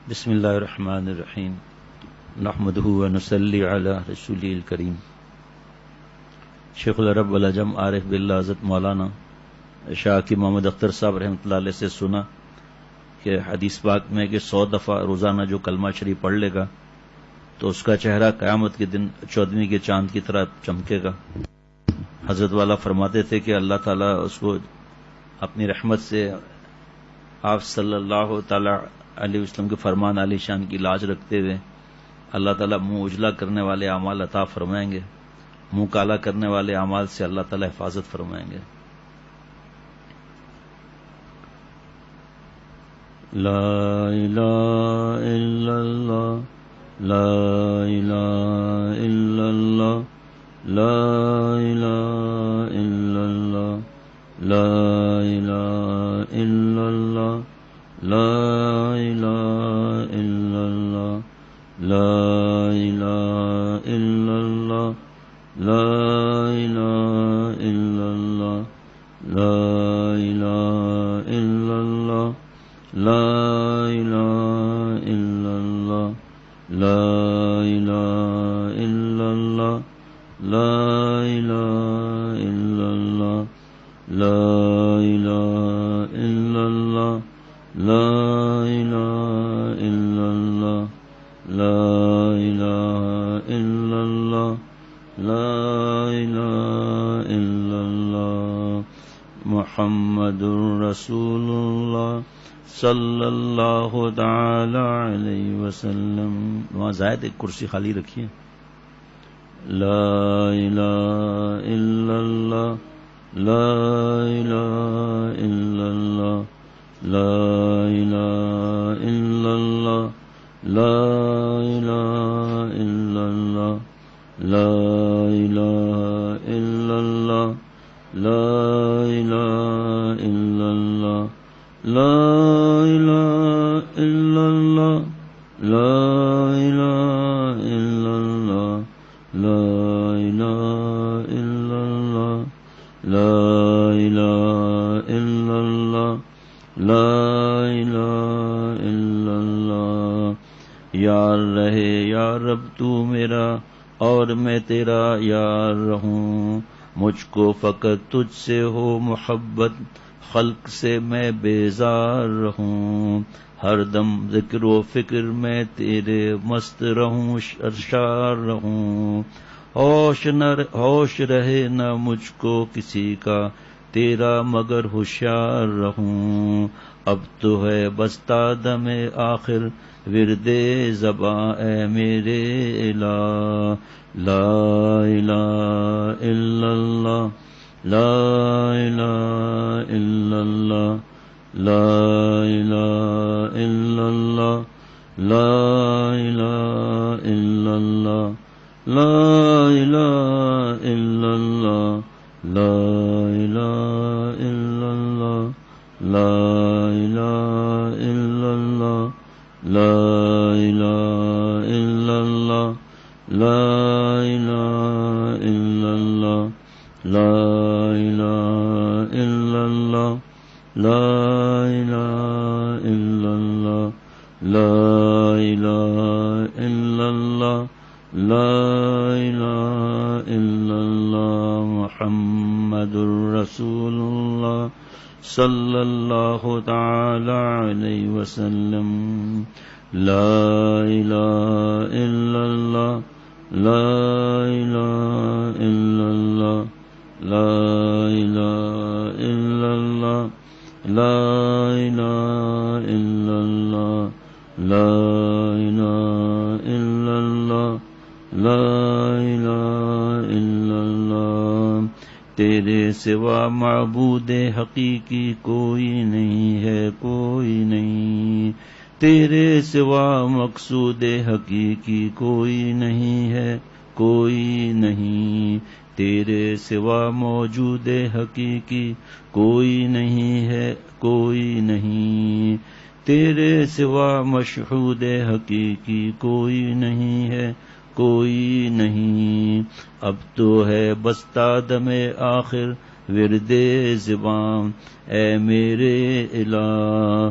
بسم اللہ الرحمن الرحیم نحمدہ ونصلی علی رسولہ الکریم. شیخ العرب والعجم عارف باللہ حضرت مولانا شاہ کی محمد اختر صاحب رحمۃ اللہ علیہ سے سنا کہ حدیث پاک میں کہ 100 دفعہ روزانہ جو کلمہ شریف پڑھ لے گا تو اس کا چہرہ قیامت کے دن 14ویں کے چاند کی طرح چمکے گا. حضرت والا فرماتے تھے کہ اللہ تعالیٰ اس کو اپنی رحمت سے آپ صلی اللہ تعالی علیہ وسلم کے فرمان علی شان کی لاج رکھتے ہوئے اللہ تعالیٰ منہ اجلا کرنے والے اعمال عطا فرمائیں گے، منہ کالا کرنے والے اعمال سے اللہ تعالیٰ حفاظت فرمائیں گے. لا الہ الا اللہ لا الہ الا اللہ لا الہ الا اللہ لا الہ الا اللہ لا الہ الا اللہ لا الہ الا اللہ لا الہ الا اللہ لا الہ الا اللہ لا الہ الا اللہ لا الہ الا اللہ لا الہ الا اللہ لا الہ الا اللہ لا الہ الا اللہ لا الہ الا اللہ لا الہ الا اللہ محمد رسول اللہ صلی اللہ تعالی علیہ وسلم. وہاں زائد ایک کرسی خالی رکھیے. لا الہ الا اللہ لا الہ الا اللہ لا الہ الا اللہ لا الہ الا اللہ لا الہ الا اللہ لا الہ الا اللہ لا الہ الا اللہ لا الہ الا اللہ لا الہ الا اللہ لا الہ الا اللہ لا الہ الا اللہ. یار رہے یا رب تو میرا اور میں تیرا یار رہوں، مجھ کو فقط تجھ سے ہو محبت، خلق سے میں بیزار رہوں، ہر دم ذکر و فکر میں تیرے مست رہوں سرشار رہوں، ہوش رہے نہ مجھ کو کسی کا تیرا مگر ہوشیار رہوں. اب تو ہے بستا دم آخر ورد زباں اے میرے الہ. لا الہ الا اللہ لا الہ الا اللہ لا الہ الا اللہ لا الہ الا اللہ لا الہ الا اللہ لا الہ الا اللہ لا الہ الا اللہ لا الہ الا اللہ لا الہ الا اللہ لا الہ الا اللہ لا الہ الا اللہ لا الہ الا اللہ لا الہ الا اللہ محمد رسول اللہ صلی اللہ تعالی علیہ وسلم. لا الہ الا اللہ لا الہ الا اللہ لا الہ الا اللہ لا الہ الا اللہ لا الہ الا اللہ لا الہ الا اللہ. تیرے سوا معبود حقیقی کوئی نہیں ہے کوئی نہیں، تیرے سوا مقصود حقیقی کوئی نہیں ہے کوئی نہیں، تیرے سوا موجود حقیقی کوئی نہیں ہے کوئی نہیں، تیرے سوا مشہود حقیقی کوئی نہیں ہے کوئی نہیں. اب تو ہے بستا دم آخر ورد زبان اے میرے الہ.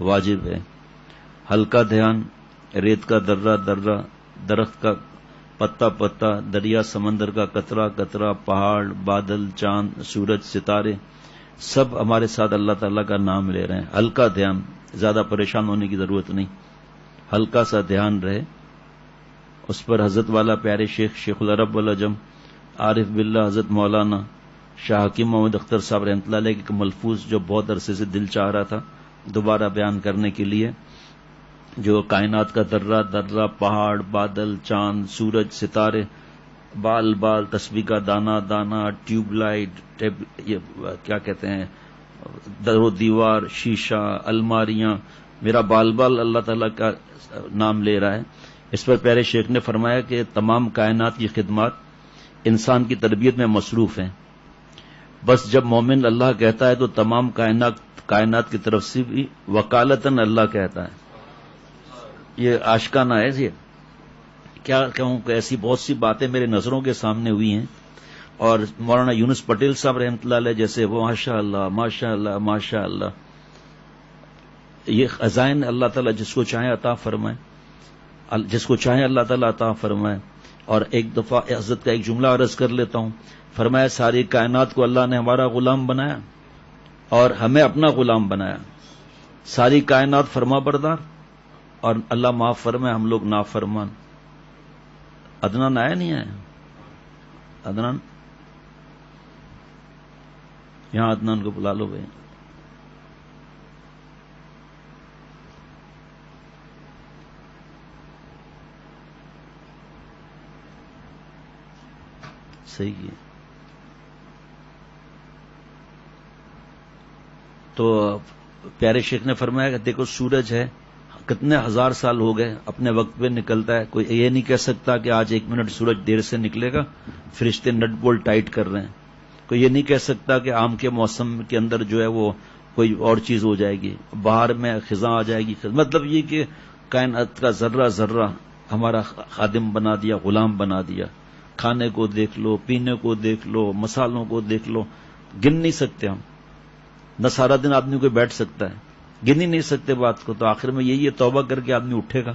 واجب ہے۔ ہلکا دھیان، ریت کا درہ درہ، درخت کا پتا پتا، دریا سمندر کا قطرہ قطرہ، پہاڑ، بادل، چاند، سورج، ستارے، سب ہمارے ساتھ اللہ تعالیٰ کا نام لے رہے ہیں۔ ہلکا دھیان، زیادہ پریشان ہونے کی ضرورت نہیں، ہلکا سا دھیان رہے اس پر۔ حضرت والا پیارے شیخ العرب والعجم عارف باللہ حضرت مولانا شاہ حکیم محمد اختر صاحب رحمۃ اللہ علیہ کے ملفوظ جو بہت عرصے سے دل چاہ رہا تھا دوبارہ بیان کرنے کے لیے، جو کائنات کا درہ درہ، پہاڑ، بادل، چاند، سورج، ستارے، بال بال، تسبیح کا دانا دانا، ٹیوب لائٹ، یہ کیا کہتے ہیں، در و دیوار، شیشہ، الماریاں، میرا بال بال اللہ تعالیٰ کا نام لے رہا ہے۔ اس پر پیارے شیخ نے فرمایا کہ تمام کائنات کی خدمات انسان کی تربیت میں مصروف ہیں، بس جب مومن اللہ کہتا ہے تو تمام کائنات کی طرف سے بھی وکالتاً اللہ کہتا ہے۔ یہ آشکانہ ہے، یہ کیا کہوں کہ ایسی بہت سی باتیں میرے نظروں کے سامنے ہوئی ہیں، اور مولانا یونس پٹیل صاحب رحمۃ اللہ علیہ جیسے وہ ماشاء اللہ ماشاء اللہ ماشاء اللہ، یہ خزائن اللہ تعالیٰ جس کو چاہے عطا فرمائے، جس کو چاہے اللہ تعالیٰ عطا فرمائے۔ اور ایک دفعہ حضرت کا ایک جملہ عرض کر لیتا ہوں، فرمایا ساری کائنات کو اللہ نے ہمارا غلام بنایا اور ہمیں اپنا غلام بنایا، ساری کائنات فرما بردار اور اللہ معاف فرمائے ہم لوگ نافرمان۔ عدنان آیا نہیں آیا؟ عدنان، یہاں عدنان کو بلا لو بھائی۔ صحیح ہے۔ تو پیارے شیخ نے فرمایا کہ دیکھو سورج ہے، کتنے ہزار سال ہو گئے اپنے وقت پہ نکلتا ہے، کوئی یہ نہیں کہہ سکتا کہ آج 1 منٹ سورج دیر سے نکلے گا، فرشتے نٹ بولٹ ٹائٹ کر رہے ہیں۔ کوئی یہ نہیں کہہ سکتا کہ آم کے موسم کے اندر جو ہے وہ کوئی اور چیز ہو جائے گی، باہر میں خزاں آ جائے گی۔ مطلب یہ کہ کائنات کا ذرہ ذرہ ہمارا خادم بنا دیا، غلام بنا دیا۔ کھانے کو دیکھ لو، پینے کو دیکھ لو، مسالوں کو دیکھ لو، گن نہیں سکتے ہم، نہ سارا دن آدمی کوئی بیٹھ سکتا ہے، گن ہی نہیں سکتے بات کو۔ تو آخر میں یہی توبہ کر کے آدمی اٹھے گا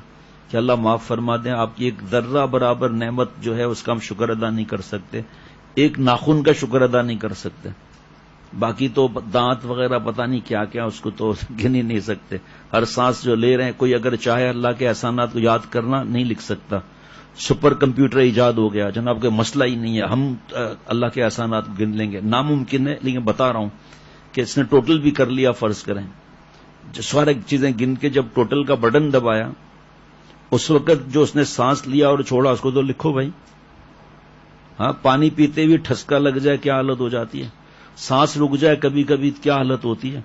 کہ اللہ معاف فرما دیں، آپ کی ایک ذرہ برابر نعمت جو ہے اس کا ہم شکر ادا نہیں کر سکتے، ایک ناخن کا شکر ادا نہیں کر سکتے، باقی تو دانت وغیرہ پتہ نہیں کیا کیا، اس کو تو گن ہی نہیں سکتے۔ ہر سانس جو لے رہے ہیں، کوئی اگر چاہے اللہ کے احسانات کو یاد کرنا نہیں لکھ سکتا۔ سپر کمپیوٹر ایجاد ہو گیا جناب، کہ مسئلہ ہی نہیں ہے، ہم اللہ کے احسانات گن لیں گے، ناممکن ہے۔ لیکن بتا رہا ہوں کہ اس نے ٹوٹل بھی کر لیا، فرض کریں جو سارے چیزیں گن کے جب ٹوٹل کا بٹن دبایا، اس وقت جو اس نے سانس لیا اور چھوڑا اس کو تو لکھو بھائی۔ ہاں، پانی پیتے ہوئے ٹھسکا لگ جائے کیا حالت ہو جاتی ہے، سانس رک جائے کبھی کبھی کیا حالت ہوتی ہے۔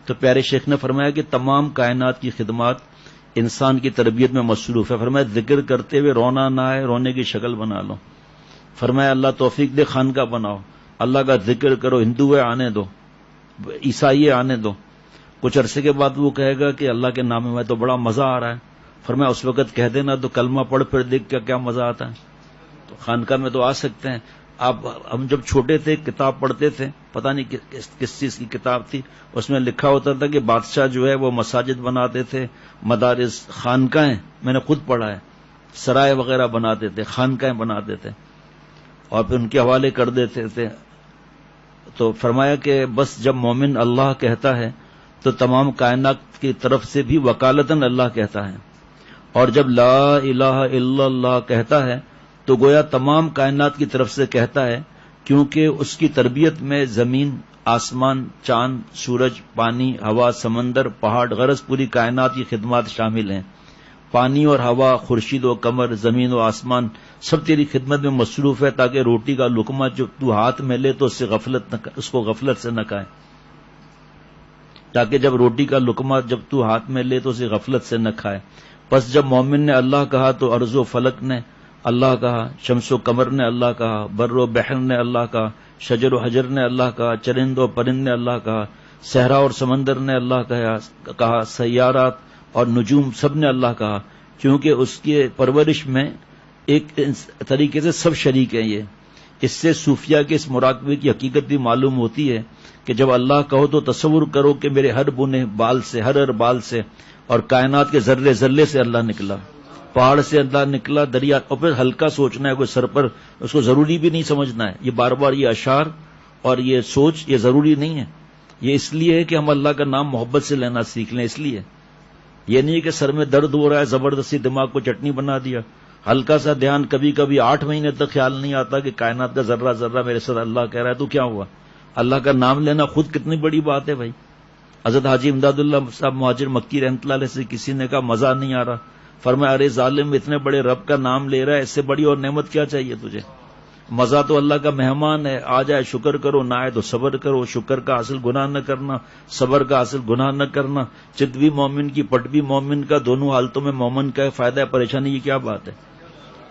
تو پیارے شیخ نے فرمایا کہ تمام کائنات کی خدمات انسان کی تربیت میں مصروف ہے۔ فرمایا ذکر کرتے ہوئے رونا نہ آئے، رونے کی شکل بنا لو۔ فرمایا اللہ توفیق دے، خانقاہ بناؤ، اللہ کا ذکر کرو، ہندو ہے آنے دو، عیسائی آنے دو۔ کچھ عرصے کے بعد وہ کہے گا کہ اللہ کے نام میں تو بڑا مزہ آ رہا ہے۔ فرمایا اس وقت کہہ دینا تو کلمہ پڑھ پھر دیکھ کیا مزہ آتا ہے۔ تو خانقاہ میں تو آ سکتے ہیں آپ۔ ہم جب چھوٹے تھے کتاب پڑھتے تھے، پتہ نہیں کس چیز کی کتاب تھی، اس میں لکھا ہوتا تھا کہ بادشاہ جو ہے وہ مساجد بناتے تھے، مدارس، خانقاہیں، میں نے خود پڑھا ہے، سرائے وغیرہ بناتے تھے، خانقاہیں بناتے تھے اور پھر ان کے حوالے کر دیتے تھے۔ تو فرمایا کہ بس جب مومن اللہ کہتا ہے تو تمام کائنات کی طرف سے بھی وکالتاً اللہ کہتا ہے، اور جب لا الہ الا اللہ کہتا ہے تو گویا تمام کائنات کی طرف سے کہتا ہے، کیونکہ اس کی تربیت میں زمین، آسمان، چاند، سورج، پانی، ہوا، سمندر، پہاڑ، غرض پوری کائنات کی خدمات شامل ہیں۔ پانی اور ہوا، خورشید و قمر، زمین و آسمان سب تیری خدمت میں مصروف ہے، تاکہ روٹی کا لقمہ جو تو ہاتھ میں لے تو اس کو غفلت سے نہ کھائے، تاکہ جب روٹی کا لقمہ جب تو ہاتھ میں لے تو اسے غفلت سے نہ کھائے۔ پس جب مومن نے اللہ کہا تو ارض و فلک نے اللہ کہا، شمس و قمر نے اللہ کہا، بر و بحر نے اللہ کہا، شجر و حجر نے اللہ کہا، چرند و پرند نے اللہ کہا، صحرا اور سمندر نے اللہ کہا، سیارات اور نجوم سب نے اللہ کہا، کیونکہ اس کی پرورش میں ایک طریقے سے سب شریک ہیں۔ اس سے صوفیہ کے اس مراقبے کی حقیقت بھی معلوم ہوتی ہے کہ جب اللہ کہو تو تصور کرو کہ میرے ہر بنے بال سے، ہر بال سے، اور کائنات کے ذرے ذرے سے اللہ نکلا، پہاڑ سے اللہ نکلا، دریا، اور پھر ہلکا سوچنا ہے کوئی سر پر، اس کو ضروری بھی نہیں سمجھنا ہے. یہ بار بار یہ اشعار اور یہ سوچ یہ ضروری نہیں ہے. یہ اس لیے ہے کہ ہم اللہ کا نام محبت سے لینا سیکھ لیں. اس لیے یہ نہیں کہ سر میں درد ہو رہا ہے زبردستی دماغ کو چٹنی بنا دیا. ہلکا سا دھیان، کبھی کبھی 8 مہینے تک خیال نہیں آتا کہ کائنات کا ذرہ ذرہ میرے ساتھ اللہ کہہ رہا ہے، تو کیا ہوا؟ اللہ کا نام لینا خود کتنی بڑی بات ہے بھائی. حضرت حاجی امداد اللہ صاحب مہاجر مکی رحمۃ اللہ علیہ سے کسی نے کہا مزہ نہیں آ رہا، فرمایا ارے ظالم، اتنے بڑے رب کا نام لے رہا ہے، اس سے بڑی اور نعمت کیا چاہیے تجھے؟ مزہ تو اللہ کا مہمان ہے، آ جائے شکر کرو، نہ آئے تو صبر کرو. شکر کا حاصل گناہ نہ کرنا، صبر کا حاصل گناہ نہ کرنا. چت بھی مومن کی، پٹ بھی مومن کا، دونوں حالتوں میں مومن کا فائدہ ہے، پریشانی یہ کیا بات ہے؟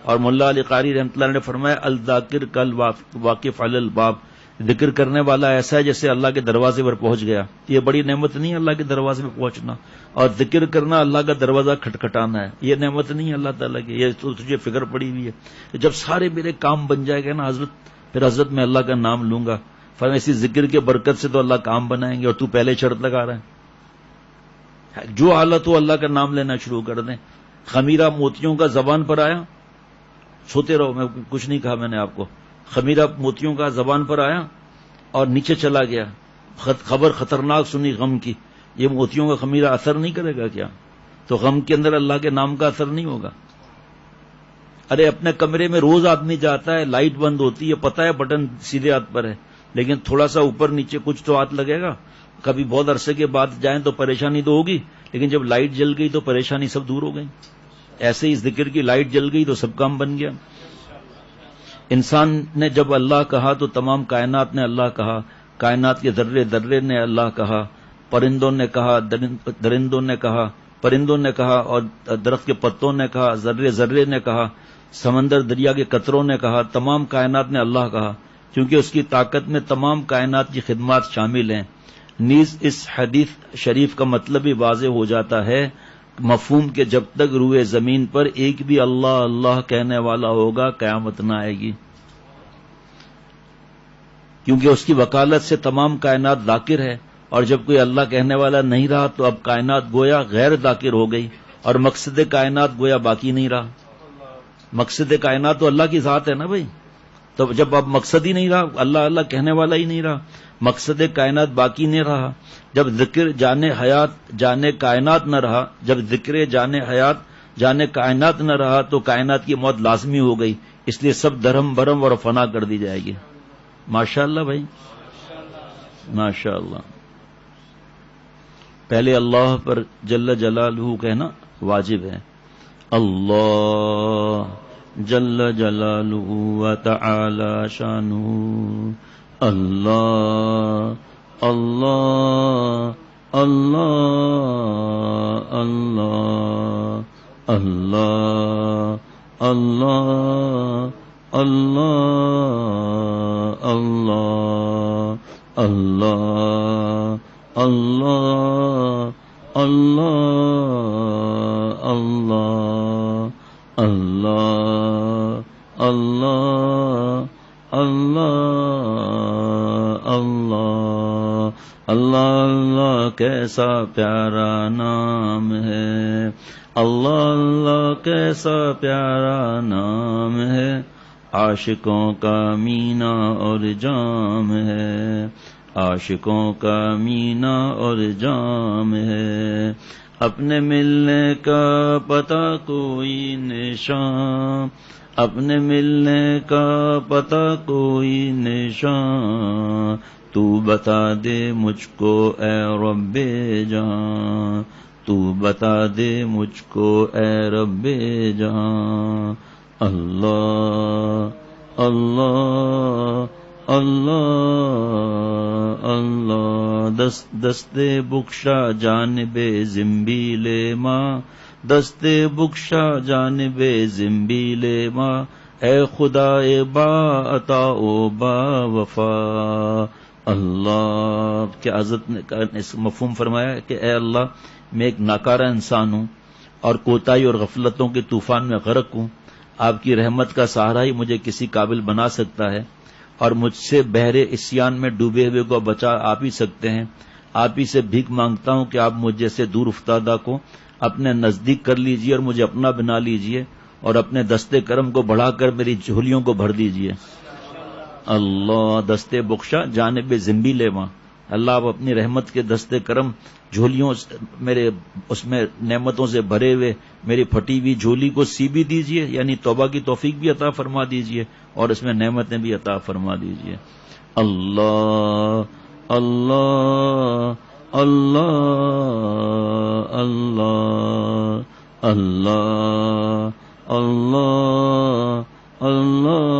اور ملا علی قاری رحمۃ اللہ نے فرمایا الذاکر کل واقف علی الباب، ذکر کرنے والا ایسا ہے جیسے اللہ کے دروازے پر پہنچ گیا. یہ بڑی نعمت نہیں ہے اللہ کے دروازے پر پہنچنا، اور ذکر کرنا اللہ کا دروازہ کھٹکھٹانا ہے. یہ نعمت نہیں ہے اللہ تعالیٰ کی. یہ تو تجھے فکر پڑی ہوئی ہے جب سارے میرے کام بن جائے گا نا حضرت، پھر حضرت میں اللہ کا نام لوں گا. فرمایا اسی ذکر کے برکت سے تو اللہ کام بنائیں گے، اور تو پہلے شرط لگا رہا ہے. جو حالت ہو اللہ کا نام لینا شروع کر دیں. خمیرہ موتیوں کا زبان پر آیا، سوتے رہو، میں کچھ نہیں کہا میں نے آپ کو. خمیرہ موتیوں کا زبان پر آیا اور نیچے چلا گیا. خبر خطرناک سنی غم کی. یہ موتیوں کا خمیرہ اثر نہیں کرے گا کیا؟ تو غم کے اندر اللہ کے نام کا اثر نہیں ہوگا. ارے اپنے کمرے میں روز آدمی جاتا ہے، لائٹ بند ہوتی ہے، پتہ ہے بٹن سیدھے ہاتھ پر ہے، لیکن تھوڑا سا اوپر نیچے کچھ تو ہاتھ لگے گا. کبھی بہت عرصے کے بعد جائیں تو پریشانی تو ہوگی، لیکن جب لائٹ جل گئی تو پریشانی سب دور ہو گئی. ایسے ہی ذکر کی لائٹ جل گئی تو سب کام بن گیا. انسان نے جب اللہ کہا تو تمام کائنات نے اللہ کہا، کائنات کے ذرے ذرے نے اللہ کہا، پرندوں نے کہا، درندوں نے کہا، پرندوں نے کہا، اور درخت کے پتوں نے کہا، ذرے ذرے نے کہا، سمندر دریا کے قطروں نے کہا، تمام کائنات نے اللہ کہا، کیونکہ اس کی طاقت میں تمام کائنات کی خدمات شامل ہیں. نیز اس حدیث شریف کا مطلب بھی واضح ہو جاتا ہے، مفہوم کہ جب تک روئے زمین پر ایک بھی اللہ اللہ کہنے والا ہوگا قیامت نہ آئے گی، کیونکہ اس کی وکالت سے تمام کائنات ذاکر ہے. اور جب کوئی اللہ کہنے والا نہیں رہا تو اب کائنات گویا غیر ذاکر ہو گئی، اور مقصد کائنات گویا باقی نہیں رہا. مقصد کائنات تو اللہ کی ذات ہے نا بھائی. تو جب اب مقصد ہی نہیں رہا، اللہ اللہ کہنے والا ہی نہیں رہا، مقصد کائنات باقی نہیں رہا. جب ذکر جانے حیات جانے کائنات نہ رہا، جب ذکر جانے حیات جانے کائنات نہ رہا تو کائنات کی موت لازمی ہو گئی. اس لیے سب درہم برہم اور فنا کر دی جائے گی. ماشاءاللہ بھائی، ماشاءاللہ. پہلے اللہ پر جل جلالہ کہنا واجب ہے. اللہ جل جلالہ و تعالی شانہ. اللہ اللہ اللہ اللہ اللہ اللہ اللہ اللہ اللہ اللہ اللہ اللہ اللہ اللہ اللہ اللہ اللہ اللہ کیسا پیارا نام ہے. اللہ اللہ کیسا پیارا نام ہے. عاشقوں کا مینا اور جام ہے. عاشقوں کا مینا اور جام ہے. اپنے ملنے کا پتہ کوئی نشان، اپنے ملنے کا پتہ کوئی نشان، تو بتا دے مجھ کو اے رب جہاں، تو بتا دے مجھ کو اے رب جہاں. اللہ اللہ اللہ اللہ. دستے بخشا جانب زنبیل ماں، دستے بخشا جانب زنبیل ماں، اے خدا با عطا و با وفا. اللہ کے حضرت نے اس مفہوم فرمایا کہ اے اللہ، میں ایک ناکارہ انسان ہوں اور کوتاہی اور غفلتوں کے طوفان میں غرق ہوں. آپ کی رحمت کا سہارا ہی مجھے کسی قابل بنا سکتا ہے. اور مجھ سے بحر عصیان میں ڈوبے ہوئے کو بچا آپ ہی سکتے ہیں. آپ ہی سے بھیک مانگتا ہوں کہ آپ مجھ جیسے دور افتادہ کو اپنے نزدیک کر لیجئے اور مجھے اپنا بنا لیجئے اور اپنے دستے کرم کو بڑھا کر میری جھولیوں کو بھر دیجئے. اللہ دستے بخشا جانب زنبیل ماں. اللہ آپ اپنی رحمت کے دستے کرم جھولیوں میرے اس میں نعمتوں سے بھرے ہوئے میری پھٹی ہوئی جھولی کو سی بھی دیجئے، یعنی توبہ کی توفیق بھی عطا فرما دیجئے اور اس میں نعمتیں بھی عطا فرما دیجئے. اللہ اللہ اللہ اللہ اللہ اللہ اللہ اللہ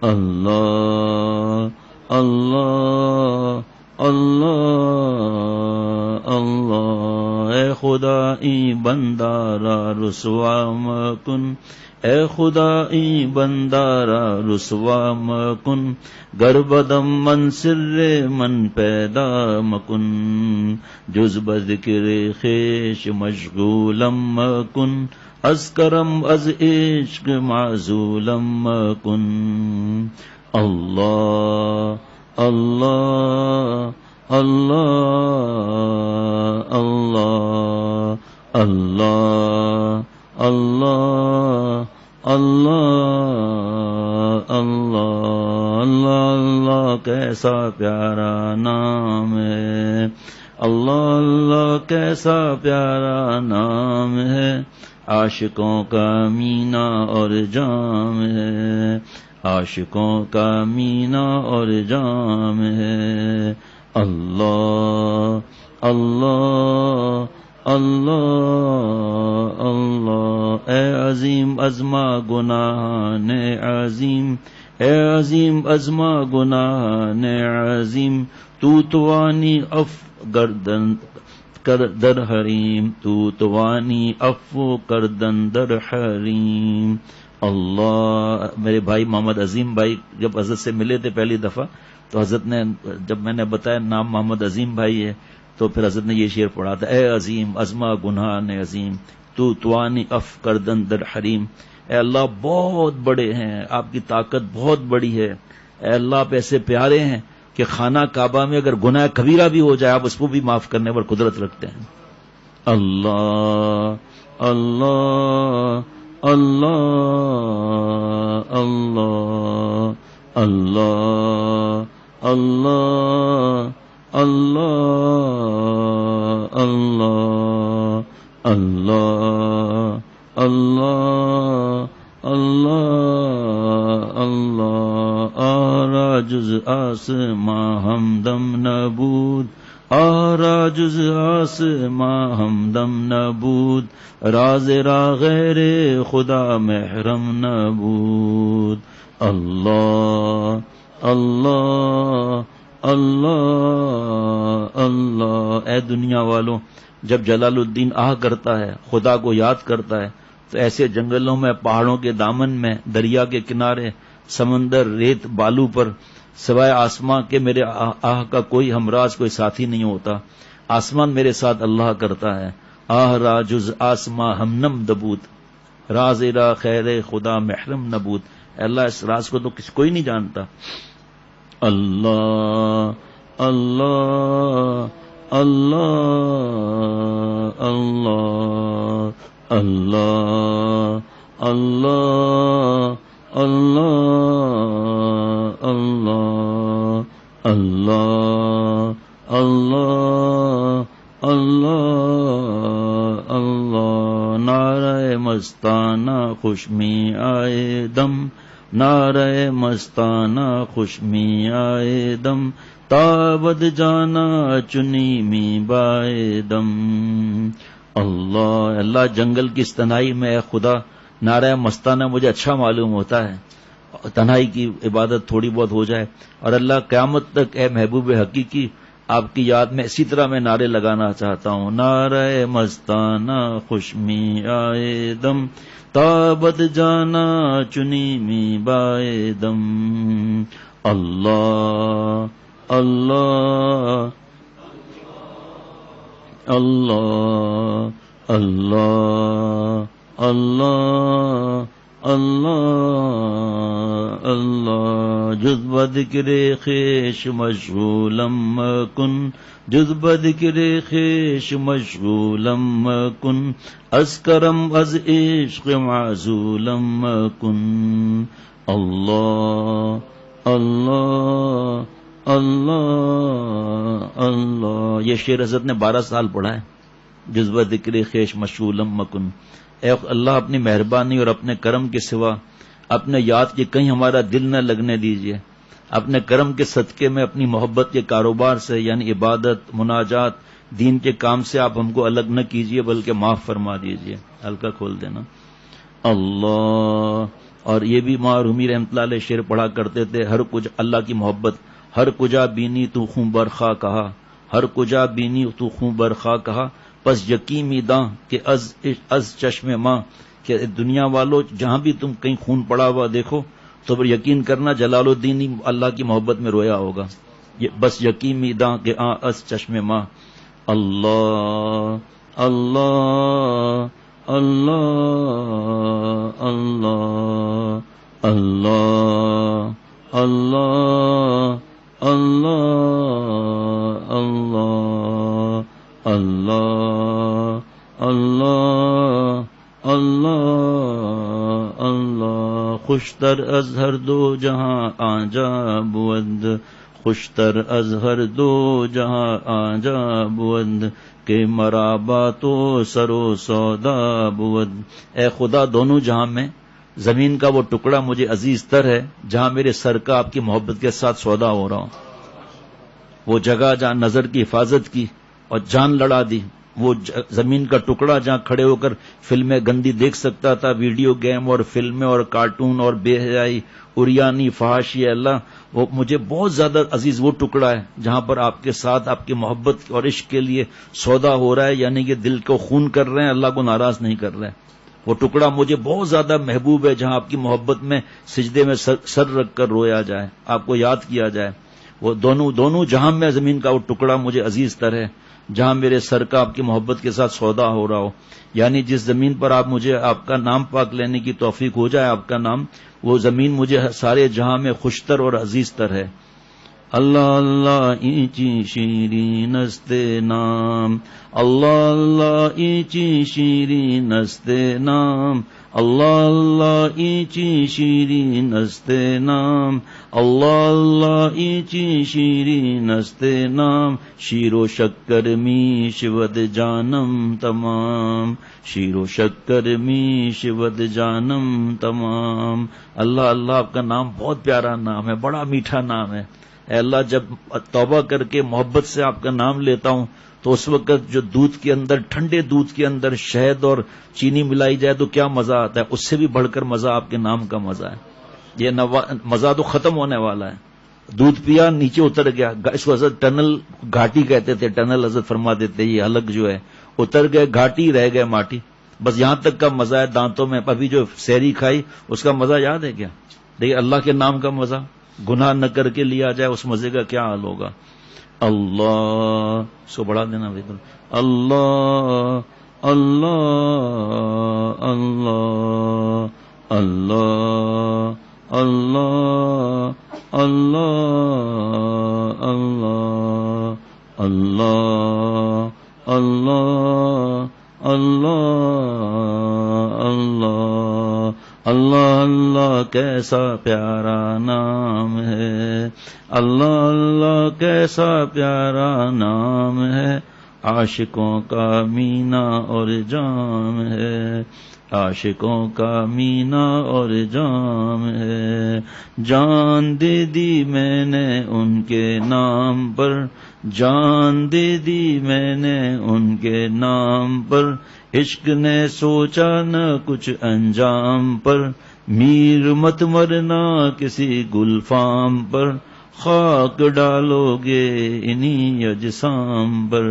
اللہ اللہ اللہ اللہ. اے خدائی بندارا رسوا مکن، اے خدائی بندارا رسوا مکن، گربدم من سر من پیدا مکن، جز بذکر خیش مشغولم مکن، از کرم از عشق معزولم مکن. اللہ اللہ اللہ اللہ اللہ اللہ اللہ اللہ اللہ. کیسا پیارا نام ہے اللہ، اللہ کیسا پیارا نام ہے، عاشقوں کا مینا اور جام ہے، عاشقوں کا مینا اور جام ہے. اللہ اللہ اللہ اللہ. اے عظیم ازما گناہان عظیم، اے عظیم ازما گناہان عظیم، تو توانی اف گردن کر در حریم، تو توانی افو کردن در حریم. اللہ. میرے بھائی محمد عظیم بھائی جب حضرت سے ملے تھے پہلی دفعہ تو حضرت نے جب میں نے بتایا نام محمد عظیم بھائی ہے تو پھر حضرت نے یہ شعر پڑھا تھا، اے عظیم ازما گناہ نے عظیم، تو توانی اف کردن در حریم. اے اللہ بہت بڑے ہیں، آپ کی طاقت بہت بڑی ہے. اے اللہ آپ ایسے پیارے ہیں کہ خانہ کعبہ میں اگر گناہ کبیرہ بھی ہو جائے آپ اس کو بھی معاف کرنے پر قدرت رکھتے ہیں. اللہ اللہ اللہ اللہ اللہ اللہ اللہ اللہ اللہ اللہ اللہ اللہ. آرا جز آسماں ہمدم نبود، آرا جز آسماں ہمدم نبود، راز را غیر خدا محرم نبود. اللہ اللہ اللہ اللہ. اے دنیا والوں، جب جلال الدین آہ کرتا ہے، خدا کو یاد کرتا ہے، تو ایسے جنگلوں میں، پہاڑوں کے دامن میں، دریا کے کنارے، سمندر، ریت بالو پر سوائے آسمان کے میرے آہ کا کوئی ہمراز، کوئی ساتھی نہیں ہوتا. آسمان میرے ساتھ اللہ کرتا ہے. آہ را جز آسماں ہمنم دبود، راز را خیر خدا محرم نبود. اللہ اس راز کو تو کوئی نہیں جانتا. اللہ اللہ اللہ اللہ اللہ اللہ اللہ اللہ اللہ اللہ اللہ اللہ. نعرہ مستانہ خوشمی آئے دم، نعرہ مستانہ خوشمی آئے دم، تابد جانا چنی می بائے دم. اللہ اللہ جنگل کی تنہائی میں اے خدا نعرہ مستانہ مجھے اچھا معلوم ہوتا ہے، تنہائی کی عبادت تھوڑی بہت ہو جائے. اور اللہ قیامت تک اے محبوب حقیقی آپ کی یاد میں اسی طرح میں نعرے لگانا چاہتا ہوں. نعرہ مستانہ خوشمی آئے دم، تابد جانا چنی می بائے دم. اللہ اللہ اللہ اللہ اللہ اللہ اللہ جز بذکر خویش مشغولم مکن جز بذکر خویش مشغولم مکن از کرم از عشق معزولم مکن اللہ اللہ اللہ اللہ یہ شعر حضرت نے 12 سال پڑھا ہے جذبہ ذکر خیش مشغولم مکن اے اللہ اپنی مہربانی اور اپنے کرم کے سوا اپنے یاد کے کہیں ہمارا دل نہ لگنے دیجیے اپنے کرم کے صدقے میں اپنی محبت کے کاروبار سے یعنی عبادت مناجات دین کے کام سے آپ ہم کو الگ نہ کیجیے بلکہ معاف فرما دیجیے ہلکا کھول دینا اللہ اور یہ بھی معرومی رحمت اللہ علیہ شعر پڑھا کرتے تھے ہر کچھ اللہ کی محبت ہر کجا بینی تو خوں برخا کہا ہر کجا بینی تو خوں برخا کہا پس یقینی داں کہ از چشم ماں کہ دنیا والو جہاں بھی تم کہیں خون پڑا ہوا دیکھو تو پھر یقین کرنا جلال الدین ہی اللہ کی محبت میں رویا ہوگا بس یقینی داں کہ از چشم ماں اللہ اللہ اللہ اللہ اللہ اللہ اللہ اللہ اللہ اللہ اللہ اللہ خوشتر از ہر دو جہاں آجا بود خوشتر از ہر دو جہاں آجا بود کہ مرابا تو سرو سودا بود اے خدا دونوں جہاں میں زمین کا وہ ٹکڑا مجھے عزیز تر ہے جہاں میرے سر کا آپ کی محبت کے ساتھ سودا ہو رہا ہوں وہ جگہ جہاں نظر کی حفاظت کی اور جان لڑا دی وہ زمین کا ٹکڑا جہاں کھڑے ہو کر فلمیں گندی دیکھ سکتا تھا ویڈیو گیم اور فلمیں اور کارٹون اور بے حیائی اریانی فحاشی اللہ وہ مجھے بہت زیادہ عزیز وہ ٹکڑا ہے جہاں پر آپ کے ساتھ آپ کی محبت اور عشق کے لیے سودا ہو رہا ہے یعنی کہ دل کو خون کر رہے ہیں اللہ کو ناراض نہیں کر رہے ہیں وہ ٹکڑا مجھے بہت زیادہ محبوب ہے جہاں آپ کی محبت میں سجدے میں سر رکھ کر رویا جائے آپ کو یاد کیا جائے وہ دونوں جہاں میں زمین کا وہ ٹکڑا مجھے عزیز تر ہے جہاں میرے سر کا آپ کی محبت کے ساتھ سودا ہو رہا ہو یعنی جس زمین پر آپ مجھے آپ کا نام پاک لینے کی توفیق ہو جائے آپ کا نام وہ زمین مجھے سارے جہاں میں خوشتر اور عزیز تر ہے اللہ اللہ اینچی شیرین است نام اللہ اللہ اینچی شیرین است نام اللہ اللہ اینچی شیرین است نام اللہ اللہ اینچی شیرین است نام شیر و شکر میش ود جانم تمام شیر و شکر میش ود جانم تمام اللہ اللہ آپ کا نام بہت پیارا نام ہے بڑا میٹھا نام ہے اے اللہ جب توبہ کر کے محبت سے آپ کا نام لیتا ہوں تو اس وقت جو دودھ کے اندر ٹھنڈے دودھ کے اندر شہد اور چینی ملائی جائے تو کیا مزہ آتا ہے اس سے بھی بڑھ کر مزہ آپ کے نام کا مزہ ہے یہ مزہ تو ختم ہونے والا ہے دودھ پیا نیچے اتر گیا اس کو حضرت ٹنل گھاٹی کہتے تھے ٹنل حضرت فرما دیتے یہ الگ جو ہے اتر گئے گھاٹی رہ گئے ماٹی بس یہاں تک کا مزہ ہے دانتوں میں ابھی جو سیری کھائی اس کا مزہ یاد ہے کیا دیکھیے اللہ کے نام کا مزہ گناہ نہ کر کے لیا جائے اس مزے کا کیا حال ہوگا اللہ سو بڑھا دینا اللہ اللہ اللہ اللہ اللہ اللہ اللہ اللہ اللہ اللہ اللہ اللہ اللہ کیسا پیارا نام ہے اللہ اللہ کیسا پیارا نام ہے عاشقوں کا مینا اور جام ہے عاشقوں کا مینا اور جام ہے جان دے دی میں نے ان کے نام پر جان دے دی میں نے ان کے نام پر عشق نے سوچا نہ کچھ انجام پر میر مت مرنا کسی گلفام پر خاک ڈالو گے انہی اجسام پر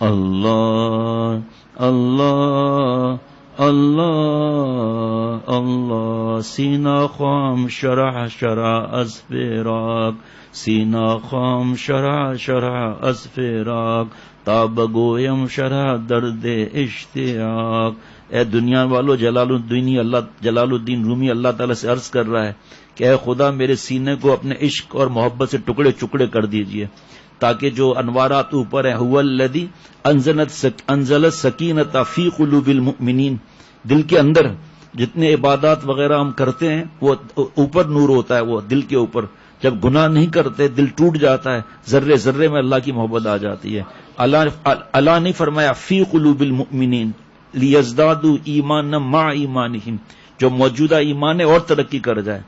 اللہ اللہ اللہ اللہ سینہ خام شرح شرح از فراق، سینہ خام شرح شرح از فراق، تاب گویم شرح درد اشتیاق۔ اے دنیا والو، جلال الدین رومی اللہ تعالیٰ سے عرض کر رہا ہے کہ اے خدا میرے سینے کو اپنے عشق اور محبت سے ٹکڑے ٹکڑے کر دیجئے، تاکہ جو انوارات اوپر ہیں، هو الذی انزل السکینۃ فی قلوب المؤمنین، دل کے اندر جتنے عبادات وغیرہ ہم کرتے ہیں وہ اوپر نور ہوتا ہے، وہ دل کے اوپر جب گناہ نہیں کرتے دل ٹوٹ جاتا ہے، ذرے ذرے میں اللہ کی محبت آ جاتی ہے۔ اللہ نے فرمایا فی قلوب المؤمنین لیزدادوا ایمانا مع ایمانہم، جو موجودہ ایمان ہے اور ترقی کر جائے۔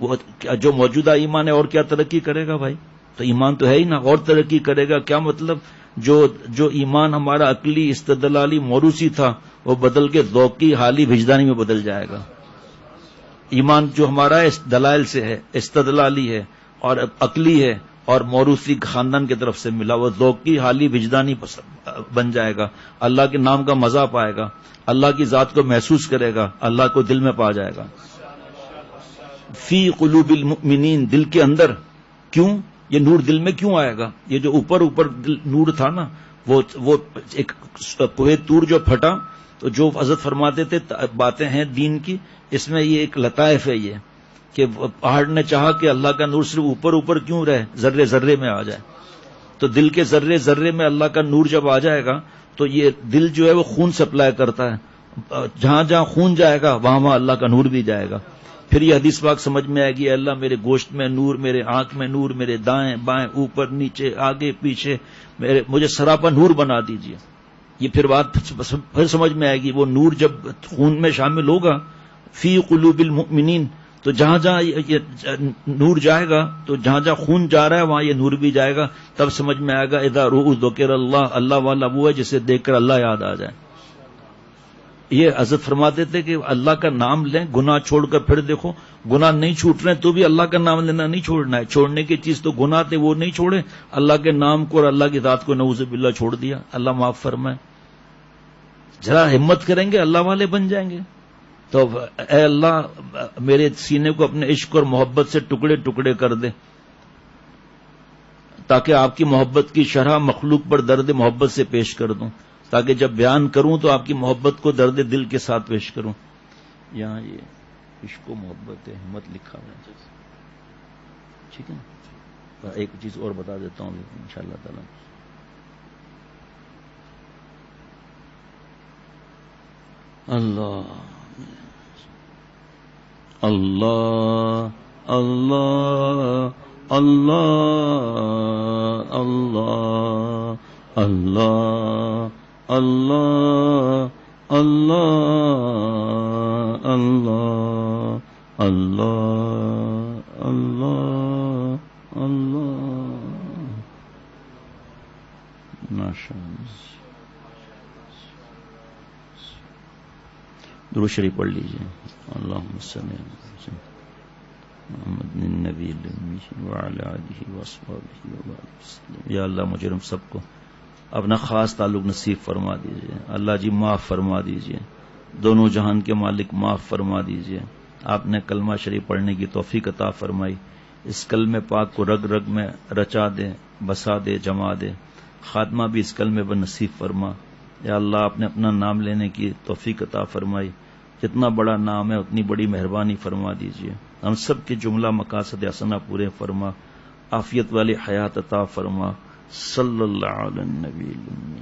وہ جو موجودہ ایمان ہے اور کیا ترقی کرے گا بھائی؟ تو ایمان تو ہے ہی نا، اور ترقی کرے گا کیا مطلب؟ جو ایمان ہمارا عقلی استدلالی موروثی تھا وہ بدل کے ذوقی حالی وجدانی میں بدل جائے گا۔ ایمان جو ہمارا ہے دلائل سے ہے، استدلالی ہے اور عقلی ہے اور موروثی خاندان کی طرف سے ملا، وہ ذوقی حالی وجدانی بن جائے گا، اللہ کے نام کا مزہ پائے گا، اللہ کی ذات کو محسوس کرے گا، اللہ کو دل میں پا جائے گا۔ فی قلوب المؤمنین، دل کے اندر۔ کیوں یہ نور دل میں کیوں آئے گا؟ یہ جو اوپر نور تھا نا، وہ ایک کوہ طور جو پھٹا، تو جو حضرت فرماتے تھے باتیں ہیں دین کی، اس میں یہ ایک لطائف ہے یہ کہ پہاڑ نے چاہا کہ اللہ کا نور صرف اوپر کیوں رہے، ذرے ذرے میں آ جائے، تو دل کے ذرے ذرے میں اللہ کا نور جب آ جائے گا تو یہ دل جو ہے وہ خون سپلائی کرتا ہے، جہاں جہاں خون جائے گا وہاں اللہ کا نور بھی جائے گا۔ پھر یہ حدیث پاک سمجھ میں آئے گی، اللہ میرے گوشت میں نور، میرے آنکھ میں نور، میرے دائیں بائیں اوپر نیچے آگے پیچھے مجھے سراپا نور بنا دیجئے۔ یہ پھر بات پھر سمجھ میں آئے گی، وہ نور جب خون میں شامل ہوگا فی قلوب المؤمنین، تو جہاں جہاں یہ نور جائے گا، تو جہاں جہاں خون جا رہا ہے وہاں یہ نور بھی جائے گا، تب سمجھ میں آئے گا اذا رؤوا ذکر اللہ، اللہ والا وہ ہے جسے دیکھ کر اللہ یاد آ جائے۔ یہ حضرت فرماتے تھے کہ اللہ کا نام لیں، گناہ چھوڑ کر پھر دیکھو، گناہ نہیں چھوٹ رہے تو بھی اللہ کا نام لینا نہیں چھوڑنا ہے، چھوڑنے کی چیز تو گناہ تھے وہ نہیں چھوڑے، اللہ کے نام کو اور اللہ کی ذات کو نعوذ باللہ چھوڑ دیا، اللہ معاف فرمائے۔ ذرا ہمت کریں گے اللہ والے بن جائیں گے۔ تو اے اللہ میرے سینے کو اپنے عشق اور محبت سے ٹکڑے ٹکڑے کر دے، تاکہ آپ کی محبت کی شرح مخلوق پر درد محبت سے پیش کر دوں، تاکہ جب بیان کروں تو آپ کی محبت کو درد دل کے ساتھ پیش کروں۔ یہاں یہ عشق و محبت ہمت لکھا ہوا ہے، ٹھیک ہے نا؟ ایک چیز اور بتا دیتا ہوں انشاءاللہ تعالی۔ اللہ اللہ اللہ اللہ اللہ اللہ اللہ اللہ اللہ اللہ اللہ اللہ ماشاءاللہ۔ درود شریف پڑھ لیجیے۔ اللہم صلی علی محمد النبی الامی وعلی آلہ وصحبہ وسلم۔ یا اللہ مجھے ہم سب کو اپنا خاص تعلق نصیب فرما دیجیے، اللہ جی معاف فرما دیجیے، دونوں جہان کے مالک معاف فرما دیجیے۔ آپ نے کلمہ شریف پڑھنے کی توفیق عطا فرمائی، اس کلمہ پاک کو رگ رگ میں رچا دے، بسا دے، جما دے، خاتمہ بھی اس کلمے پر نصیب فرما۔ یا اللہ آپ نے اپنا نام لینے کی توفیق عطا فرمائی، جتنا بڑا نام ہے اتنی بڑی مہربانی فرما دیجیے، ہم سب کے جملہ مقاصد حسنہ پورے فرما، عافیت والی حیات عطا فرما، صلی اللہ علی النبی الامی۔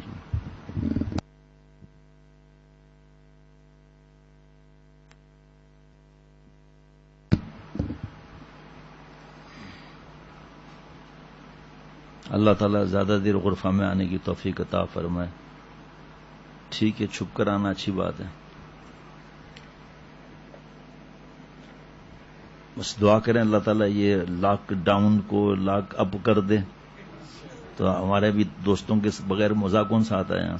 اللہ تعالیٰ زیادہ دیر غرفہ میں آنے کی توفیق عطا فرمائے۔ ٹھیک ہے، چھپ کر آنا اچھی بات ہے، بس دعا کریں اللہ تعالیٰ یہ لاک ڈاؤن کو لاک اپ کر دے، تو ہمارے بھی دوستوں کے بغیر مزہ کون سا آتا ہے یہاں،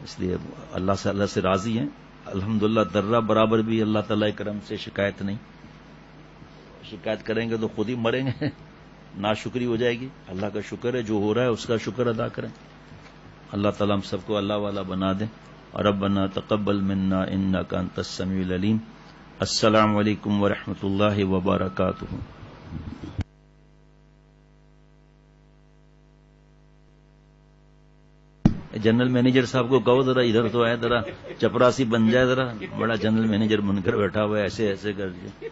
اس لیے اللہ سے راضی ہیں الحمدللہ۔ درہ برابر بھی اللہ تعالیٰ کرم سے شکایت نہیں، شکایت کریں گے تو خود ہی مریں گے، ناشکری ہو جائے گی۔ اللہ کا شکر ہے، جو ہو رہا ہے اس کا شکر ادا کریں۔ اللہ تعالیٰ ہم سب کو اللہ والا بنا دے ربنا تقبل منا انك انت السميع العليم. السلام علیکم ورحمۃ اللہ وبرکاتہ. جنرل مینیجر صاحب کو کہو ذرا ادھر تو ہے، ذرا چپراسی بن جائے، ذرا بڑا جنرل مینیجر بن کر بیٹھا ہوا ہے، ایسے ایسے کر کے.